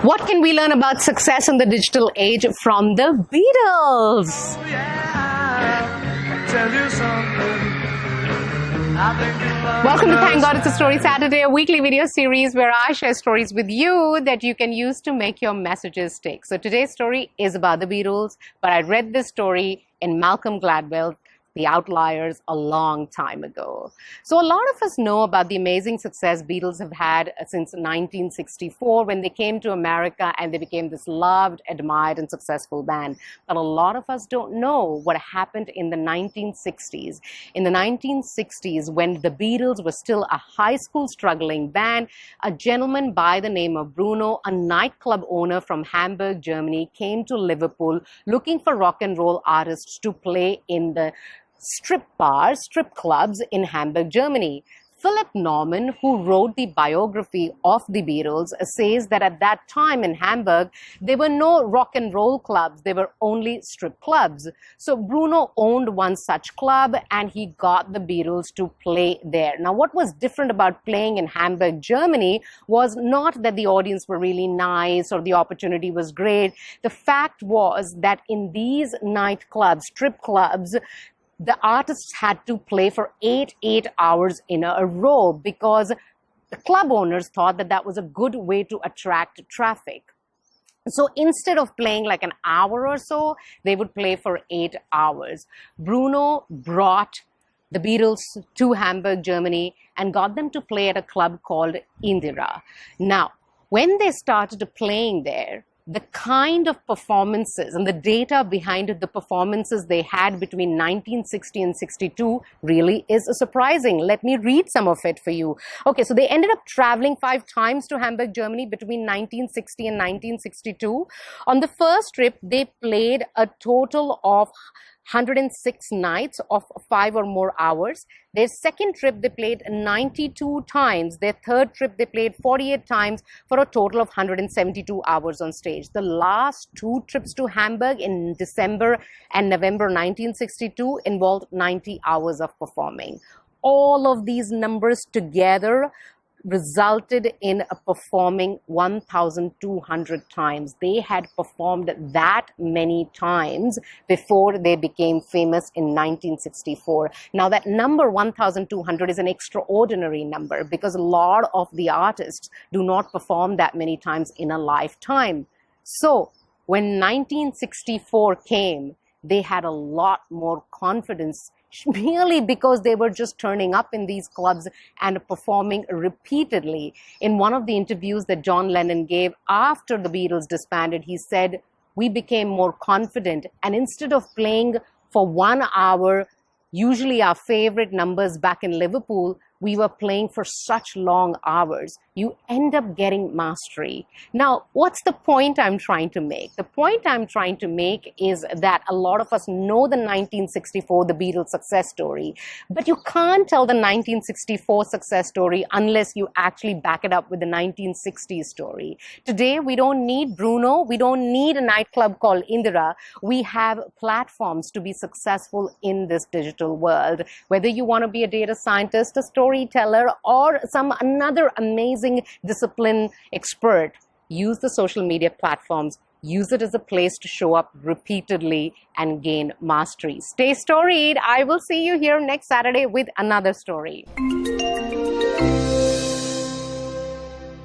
What can we learn about success in the digital age from the Beatles? Oh, yeah, I'll tell you something. I think you love Welcome to us. Thank God It's a Story Saturday, a weekly video series where I share stories with you that you can use to make your messages stick. So today's story is about the Beatles, but I read this story in Malcolm Gladwell's The Outliers a long time ago. So a lot of us know about the amazing success Beatles have had since 1964 when they came to America and they became this loved, admired and successful band. But a lot of us don't know what happened in the 1960s. In the 1960s, when the Beatles were still a high school struggling band, a gentleman by the name of Bruno, a nightclub owner from Hamburg, Germany, came to Liverpool looking for rock and roll artists to play in the strip clubs in Hamburg, Germany. Philip Norman, who wrote the biography of the Beatles, says that at that time in Hamburg, there were no rock and roll clubs, there were only strip clubs. So Bruno owned one such club and he got the Beatles to play there. Now, what was different about playing in Hamburg, Germany was not that the audience were really nice or the opportunity was great. The fact was that in these nightclubs, strip clubs, the artists had to play for eight hours in a row because the club owners thought that that was a good way to attract traffic. So instead of playing like an hour or so, they would play for 8 hours. Bruno brought the Beatles to Hamburg, Germany, and got them to play at a club called Indira. Now, when they started playing there, the kind of performances and the data behind the performances they had between 1960 and 62 really is surprising. Let me read some of it for you. Okay, so they ended up traveling 5 times to Hamburg, Germany between 1960 and 1962. On the first trip, they played a total of 106 nights of 5 or more hours. Their second trip, they played 92 times. Their third trip, they played 48 times for a total of 172 hours on stage. The last 2 trips to Hamburg in December and November 1962 involved 90 hours of performing. All of these numbers together resulted in performing 1,200 times. They had performed that many times before they became famous in 1964. Now that number 1,200 is an extraordinary number because a lot of the artists do not perform that many times in a lifetime. So when 1964 came, they had a lot more confidence merely because they were just turning up in these clubs and performing repeatedly. In one of the interviews that John Lennon gave after the Beatles disbanded, he said, "We became more confident, and instead of playing for 1 hour, usually our favorite numbers back in Liverpool, we were playing for such long hours. You end up getting mastery." Now, what's the point I'm trying to make? The point I'm trying to make is that a lot of us know the 1964, the Beatles success story, but you can't tell the 1964 success story unless you actually back it up with the 1960s story. Today, we don't need Bruno. We don't need a nightclub called Indira. We have platforms to be successful in this digital world. Whether you want to be a data scientist, a storyteller, or some another amazing discipline expert, use the social media platforms. Use it as a place to show up repeatedly and gain mastery. Stay storied. I will see you here next Saturday with another story.